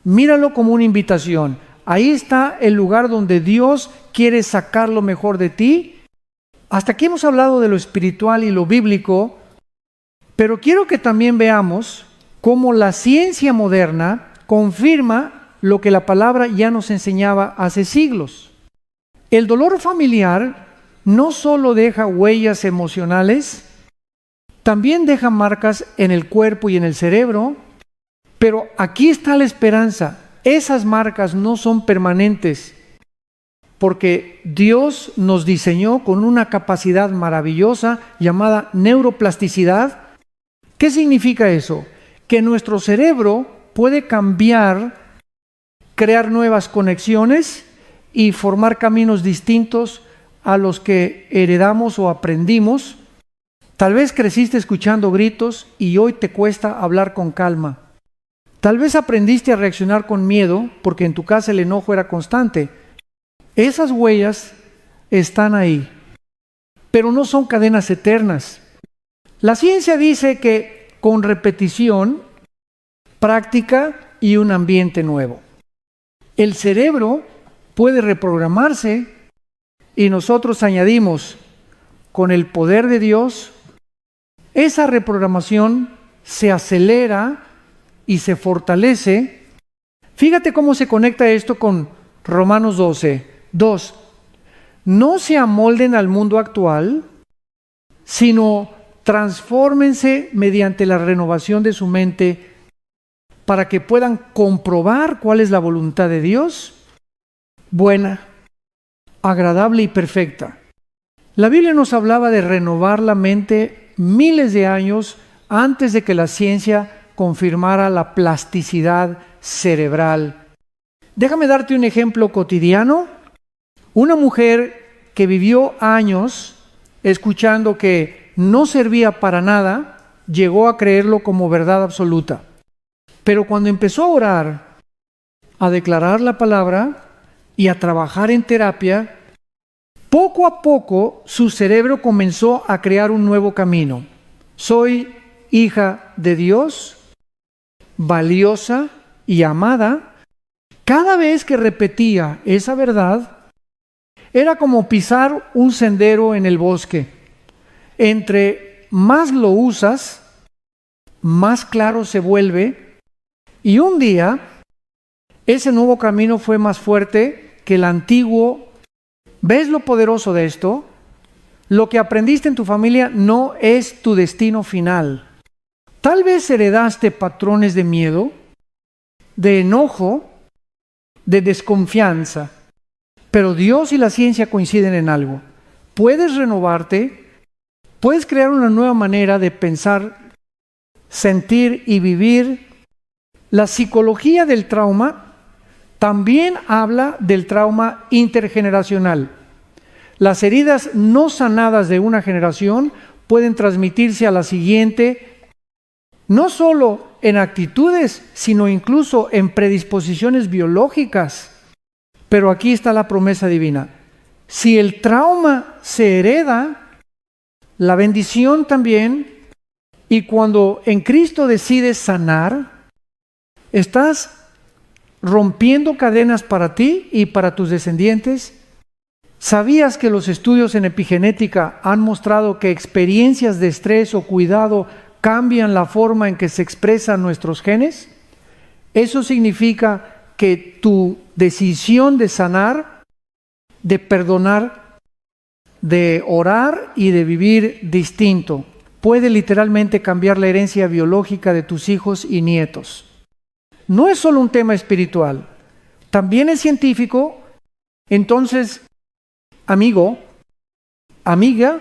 míralo como una invitación. Ahí está el lugar donde Dios quiere sacar lo mejor de ti. Hasta aquí hemos hablado de lo espiritual y lo bíblico, pero quiero que también veamos cómo la ciencia moderna confirma lo que la palabra ya nos enseñaba hace siglos. El dolor familiar no solo deja huellas emocionales, también deja marcas en el cuerpo y en el cerebro, pero aquí está la esperanza. Esas marcas no son permanentes, porque Dios nos diseñó con una capacidad maravillosa llamada neuroplasticidad. ¿Qué significa eso? Que nuestro cerebro puede cambiar, crear nuevas conexiones y formar caminos distintos a los que heredamos o aprendimos. Tal vez creciste escuchando gritos y hoy te cuesta hablar con calma. Tal vez aprendiste a reaccionar con miedo porque en tu casa el enojo era constante. Esas huellas están ahí, pero no son cadenas eternas. La ciencia dice que con repetición, práctica y un ambiente nuevo, el cerebro puede reprogramarse y nosotros añadimos, con el poder de Dios, esa reprogramación se acelera y se fortalece. Fíjate cómo se conecta esto con Romanos 12:2. No se amolden al mundo actual, sino transfórmense mediante la renovación de su mente para que puedan comprobar cuál es la voluntad de Dios, buena, agradable y perfecta. La Biblia nos hablaba de renovar la mente miles de años antes de que la ciencia confirmara la plasticidad cerebral. Déjame darte un ejemplo cotidiano. Una mujer que vivió años escuchando que no servía para nada, llegó a creerlo como verdad absoluta. Pero cuando empezó a orar, a declarar la palabra y a trabajar en terapia, poco a poco su cerebro comenzó a crear un nuevo camino. Soy hija de Dios, valiosa y amada. Cada vez que repetía esa verdad, era como pisar un sendero en el bosque. Entre más lo usas, más claro se vuelve, y un día ese nuevo camino fue más fuerte que el antiguo. ¿Ves lo poderoso de esto? Lo que aprendiste en tu familia no es tu destino final. Tal vez heredaste patrones de miedo, de enojo, de desconfianza, pero Dios y la ciencia coinciden en algo. Puedes renovarte, puedes crear una nueva manera de pensar, sentir y vivir. La psicología del trauma también habla del trauma intergeneracional. Las heridas no sanadas de una generación pueden transmitirse a la siguiente, no solo en actitudes, sino incluso en predisposiciones biológicas. Pero aquí está la promesa divina. Si el trauma se hereda, la bendición también, y cuando en Cristo decides sanar, estás rompiendo cadenas para ti y para tus descendientes. ¿Sabías que los estudios en epigenética han mostrado que experiencias de estrés o cuidado cambian la forma en que se expresan nuestros genes? Eso significa que tu decisión de sanar, de perdonar, de orar y de vivir distinto puede literalmente cambiar la herencia biológica de tus hijos y nietos. No es solo un tema espiritual, también es científico. Entonces, amigo, amiga,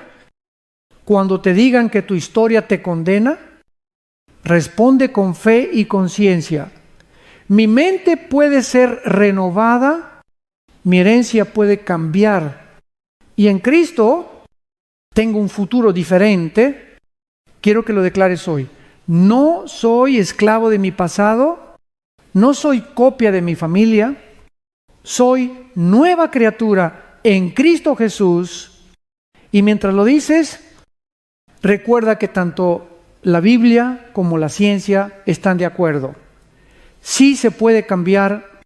cuando te digan que tu historia te condena, responde con fe y conciencia. Mi mente puede ser renovada, mi herencia puede cambiar, y en Cristo tengo un futuro diferente. Quiero que lo declares hoy. No soy esclavo de mi pasado, no soy copia de mi familia, soy nueva criatura en Cristo Jesús. Y mientras lo dices, recuerda que tanto la Biblia como la ciencia están de acuerdo. Sí se puede cambiar.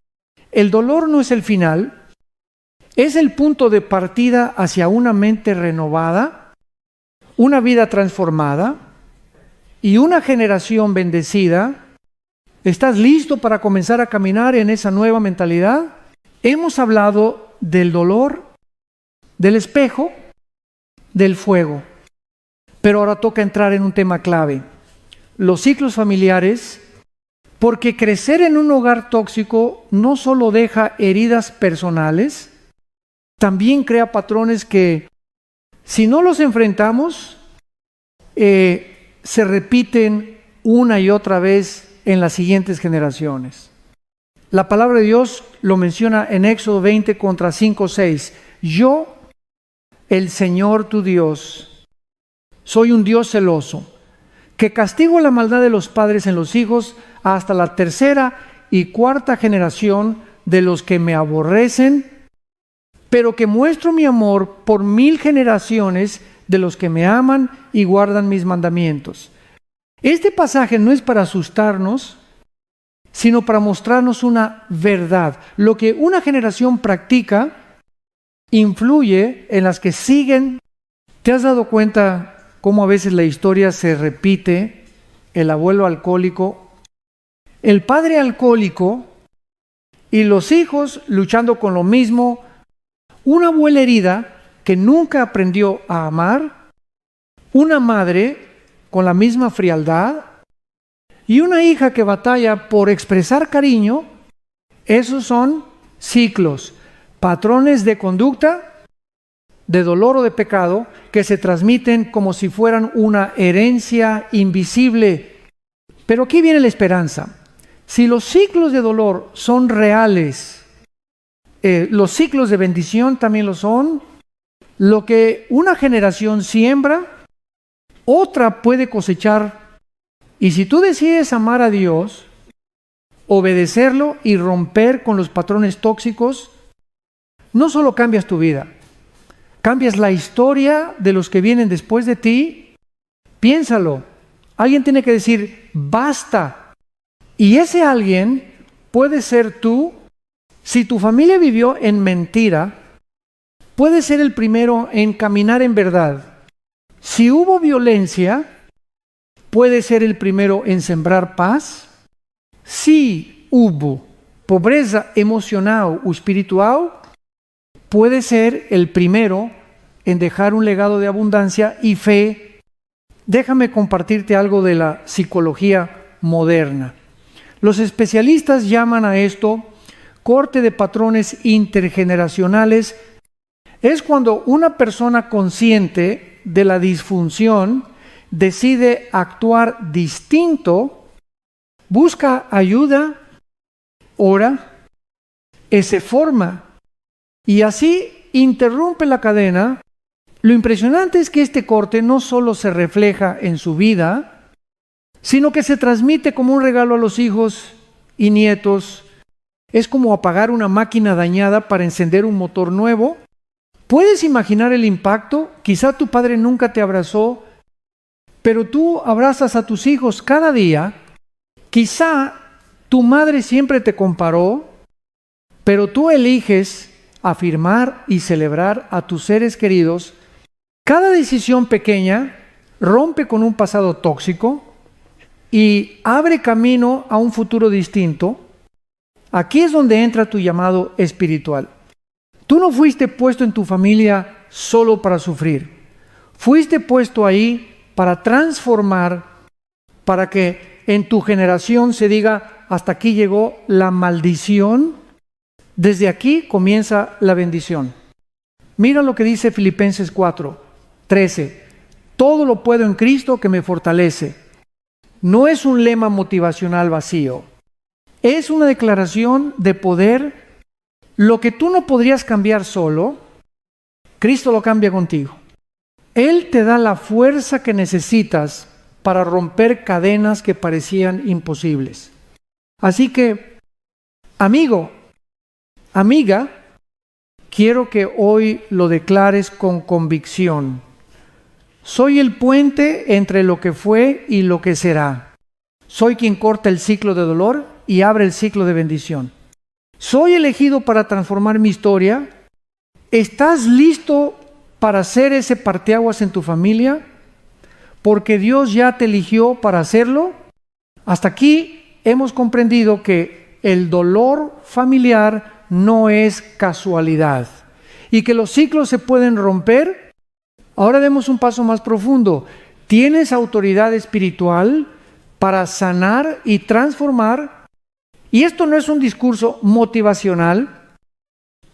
El dolor no es el final, es el punto de partida hacia una mente renovada, una vida transformada y una generación bendecida. ¿Estás listo para comenzar a caminar en esa nueva mentalidad? Hemos hablado del dolor, del espejo, del fuego. Pero ahora toca entrar en un tema clave. Los ciclos familiares, porque crecer en un hogar tóxico no solo deja heridas personales, también crea patrones que, si no los enfrentamos, se repiten una y otra vez en las siguientes generaciones. La palabra de Dios lo menciona en Éxodo 20 contra 5:6. Yo, el Señor tu Dios, soy un Dios celoso, que castigo la maldad de los padres en los hijos hasta la tercera y cuarta generación de los que me aborrecen, pero que muestro mi amor por 1000 generaciones de los que me aman y guardan mis mandamientos. Este pasaje no es para asustarnos, sino para mostrarnos una verdad. Lo que una generación practica influye en las que siguen. ¿Te has dado cuenta cómo a veces la historia se repite? El abuelo alcohólico, el padre alcohólico y los hijos luchando con lo mismo, una abuela herida que nunca aprendió a amar, una madre con la misma frialdad y una hija que batalla por expresar cariño. Esos son ciclos, patrones de conducta, de dolor o de pecado que se transmiten como si fueran una herencia invisible. Pero aquí viene la esperanza. Si los ciclos de dolor son reales, los ciclos de bendición también lo son. Lo que una generación siembra, otra puede cosechar. Y si tú decides amar a Dios, obedecerlo y romper con los patrones tóxicos, no solo cambias tu vida, cambias la historia de los que vienen después de ti. Piénsalo. Alguien tiene que decir, basta. Y ese alguien puede ser tú. Si tu familia vivió en mentira, puedes ser el primero en caminar en verdad. Si hubo violencia, puedes ser el primero en sembrar paz. Si hubo pobreza emocional o espiritual, puedes ser el primero en dejar un legado de abundancia y fe. Déjame compartirte algo de la psicología moderna. Los especialistas llaman a esto corte de patrones intergeneracionales. Es cuando una persona consciente de la disfunción decide actuar distinto, busca ayuda, ora, se forma y así interrumpe la cadena. Lo impresionante es que este corte no solo se refleja en su vida, sino que se transmite como un regalo a los hijos y nietos. Es como apagar una máquina dañada para encender un motor nuevo. ¿Puedes imaginar el impacto? Quizá tu padre nunca te abrazó, pero tú abrazas a tus hijos cada día. Quizá tu madre siempre te comparó, pero tú eliges afirmar y celebrar a tus seres queridos. Cada decisión pequeña rompe con un pasado tóxico y abre camino a un futuro distinto. Aquí es donde entra tu llamado espiritual. Tú no fuiste puesto en tu familia solo para sufrir. Fuiste puesto ahí para transformar, para que en tu generación se diga, hasta aquí llegó la maldición, desde aquí comienza la bendición. Mira lo que dice Filipenses 4:13. Todo lo puedo en Cristo que me fortalece. No es un lema motivacional vacío. Es una declaración de poder. Lo que tú no podrías cambiar solo, Cristo lo cambia contigo. Él te da la fuerza que necesitas para romper cadenas que parecían imposibles. Así que, amigo, amiga, quiero que hoy lo declares con convicción. Soy el puente entre lo que fue y lo que será. Soy quien corta el ciclo de dolor y abre el ciclo de bendición. Soy elegido para transformar mi historia. ¿Estás listo para hacer ese parteaguas en tu familia? Porque Dios ya te eligió para hacerlo. Hasta aquí hemos comprendido que el dolor familiar no es casualidad y que los ciclos se pueden romper. Ahora demos un paso más profundo. Tienes autoridad espiritual para sanar y transformar. Y esto no es un discurso motivacional,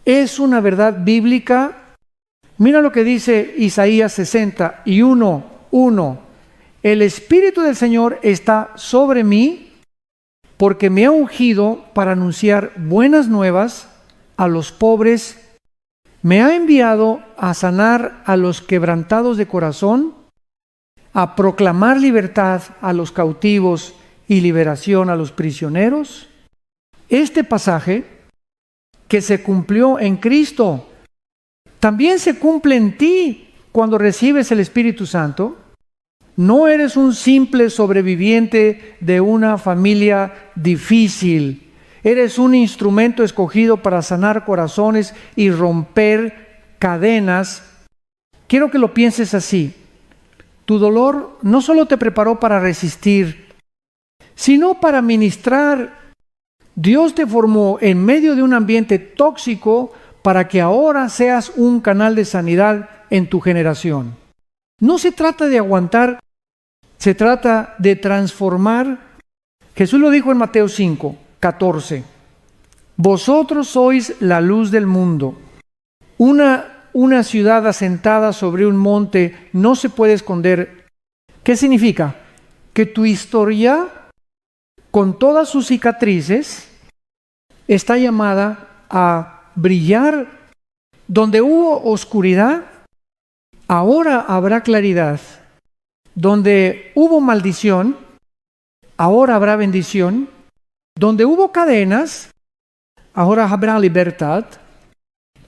es una verdad bíblica. Mira lo que dice Isaías 61:1. El Espíritu del Señor está sobre mí, porque me ha ungido para anunciar buenas nuevas a los pobres, me ha enviado a sanar a los quebrantados de corazón, a proclamar libertad a los cautivos y liberación a los prisioneros. Este pasaje, que se cumplió en Cristo, también se cumple en ti cuando recibes el Espíritu Santo. No eres un simple sobreviviente de una familia difícil. Eres un instrumento escogido para sanar corazones y romper cadenas. Quiero que lo pienses así. Tu dolor no solo te preparó para resistir, sino para ministrar. Dios te formó en medio de un ambiente tóxico para que ahora seas un canal de sanidad en tu generación. No se trata de aguantar, se trata de transformar. Jesús lo dijo en Mateo 5:14. Vosotros sois la luz del mundo. Una ciudad asentada sobre un monte no se puede esconder. ¿Qué significa? Que tu historia, con todas sus cicatrices, está llamada a brillar. Donde hubo oscuridad, ahora habrá claridad. Donde hubo maldición, ahora habrá bendición. Donde hubo cadenas, ahora habrá libertad.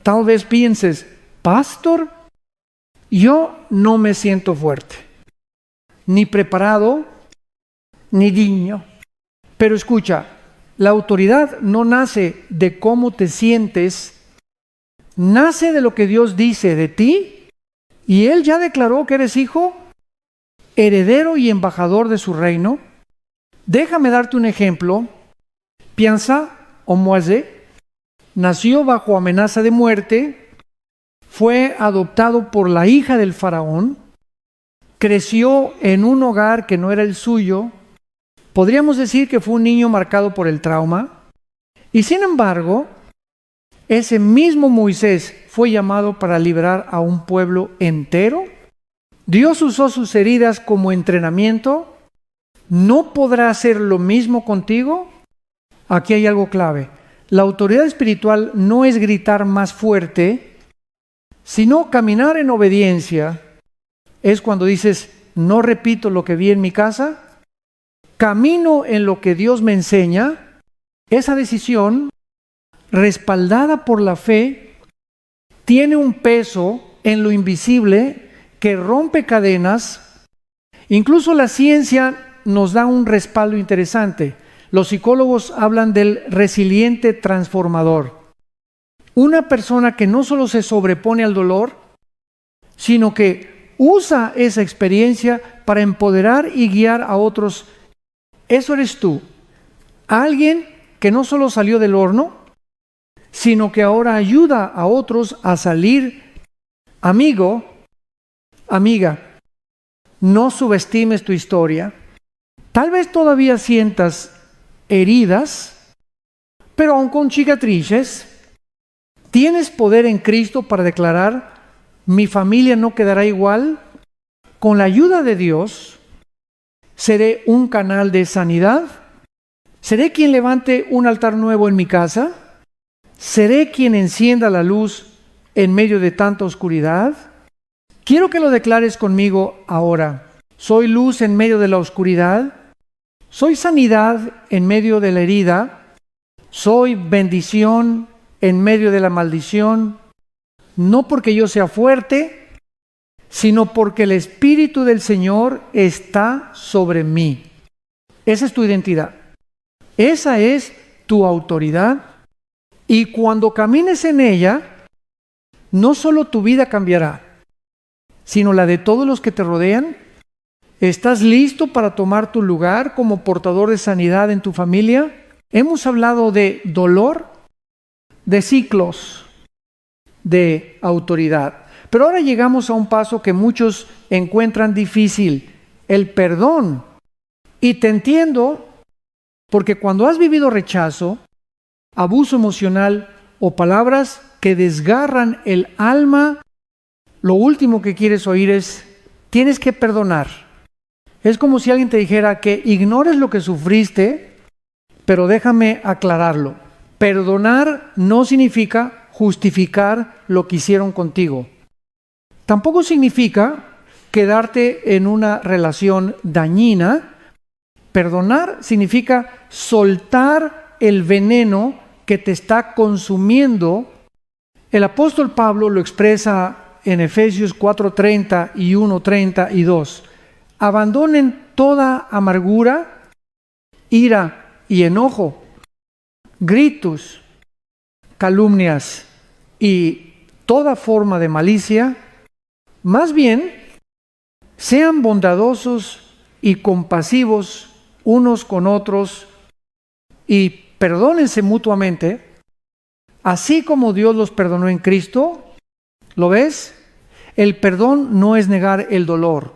Tal vez pienses, pastor, yo no me siento fuerte, ni preparado, ni digno. Pero escucha, la autoridad no nace de cómo te sientes, nace de lo que Dios dice de ti, y Él ya declaró que eres hijo, heredero y embajador de su reino. Déjame darte un ejemplo. Piensa, Moisés nació bajo amenaza de muerte, fue adoptado por la hija del faraón, creció en un hogar que no era el suyo. Podríamos decir que fue un niño marcado por el trauma. Y sin embargo, ese mismo Moisés fue llamado para liberar a un pueblo entero. Dios usó sus heridas como entrenamiento. ¿No podrá hacer lo mismo contigo? Aquí hay algo clave. La autoridad espiritual no es gritar más fuerte, sino caminar en obediencia. Es cuando dices, no repito lo que vi en mi casa, camino en lo que Dios me enseña. Esa decisión, respaldada por la fe, tiene un peso en lo invisible que rompe cadenas. Incluso la ciencia nos da un respaldo interesante. Los psicólogos hablan del resiliente transformador. Una persona que no solo se sobrepone al dolor, sino que usa esa experiencia para empoderar y guiar a otros. Eso eres tú. Alguien que no solo salió del horno, sino que ahora ayuda a otros a salir. Amigo, amiga, no subestimes tu historia. Tal vez todavía sientas heridas, pero aún con cicatrices. Tienes poder en Cristo para declarar, mi familia no quedará igual. Con la ayuda de Dios, seré un canal de sanidad. Seré quien levante un altar nuevo en mi casa. Seré quien encienda la luz en medio de tanta oscuridad. Quiero que lo declares conmigo ahora. Soy luz en medio de la oscuridad. Soy sanidad en medio de la herida. Soy bendición en medio de la maldición. No porque yo sea fuerte, sino porque el Espíritu del Señor está sobre mí. Esa es tu identidad. Esa es tu autoridad. Y cuando camines en ella, no solo tu vida cambiará, sino la de todos los que te rodean. ¿Estás listo para tomar tu lugar como portador de sanidad en tu familia? Hemos hablado de dolor, de ciclos, de autoridad. Pero ahora llegamos a un paso que muchos encuentran difícil. el perdón. Y te entiendo, porque cuando has vivido rechazo, abuso emocional o palabras que desgarran el alma, lo último que quieres oír es: tienes que perdonar. Es como si alguien te dijera que ignores lo que sufriste, pero déjame aclararlo. Perdonar no significa justificar lo que hicieron contigo. Tampoco significa quedarte en una relación dañina. Perdonar significa soltar el veneno que te está consumiendo. El apóstol Pablo lo expresa en Efesios 4:30 y 1:32. Abandonen toda amargura, ira y enojo, gritos, calumnias y toda forma de malicia. Más bien, sean bondadosos y compasivos unos con otros y perdónense mutuamente, así como Dios los perdonó en Cristo. ¿Lo ves? El perdón no es negar el dolor,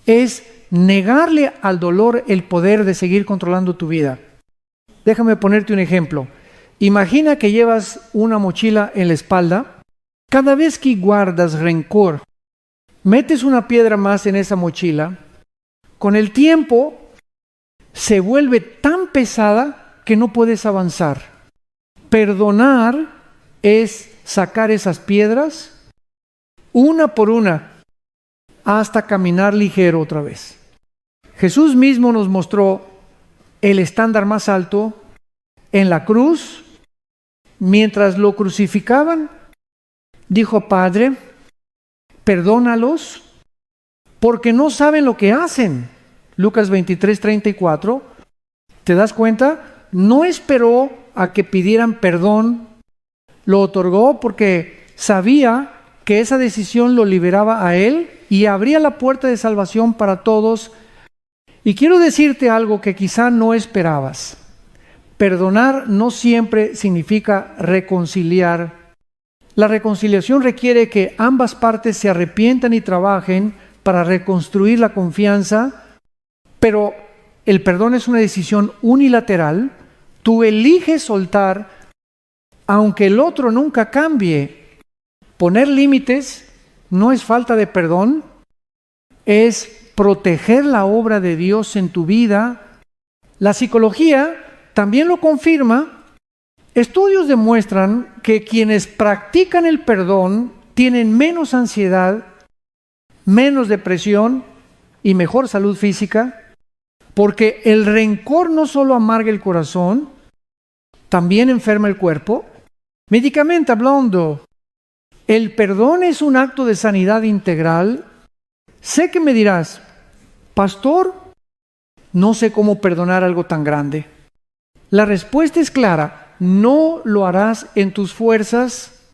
es negarle al dolor el poder de seguir controlando tu vida. Déjame ponerte un ejemplo. Imagina que llevas una mochila en la espalda. Cada vez que guardas rencor, metes una piedra más en esa mochila. Con el tiempo se vuelve tan pesada que no puedes avanzar. Perdonar es sacar esas piedras una por una hasta caminar ligero otra vez. Jesús mismo nos mostró el estándar más alto en la cruz. Mientras lo crucificaban, dijo: Padre, perdónalos porque no saben lo que hacen. Lucas 23:34. ¿Te das cuenta? No esperó a que pidieran perdón. Lo otorgó porque sabía que esa decisión lo liberaba a él y abría la puerta de salvación para todos. Y quiero decirte algo que quizá no esperabas. Perdonar no siempre significa reconciliar. La reconciliación requiere que ambas partes se arrepientan y trabajen para reconstruir la confianza, pero el perdón es una decisión unilateral. Tú eliges soltar, aunque el otro nunca cambie. Poner límites no es falta de perdón, es proteger la obra de Dios en tu vida. La psicología también lo confirma. Estudios demuestran que quienes practican el perdón tienen menos ansiedad, menos depresión y mejor salud física, porque el rencor no solo amarga el corazón, también enferma el cuerpo. Médicamente hablando, el perdón es un acto de sanidad integral. Sé que me dirás: pastor, no sé cómo perdonar algo tan grande. La respuesta es clara: no lo harás en tus fuerzas.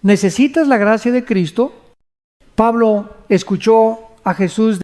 Necesitas la gracia de Cristo. Pablo escuchó a Jesús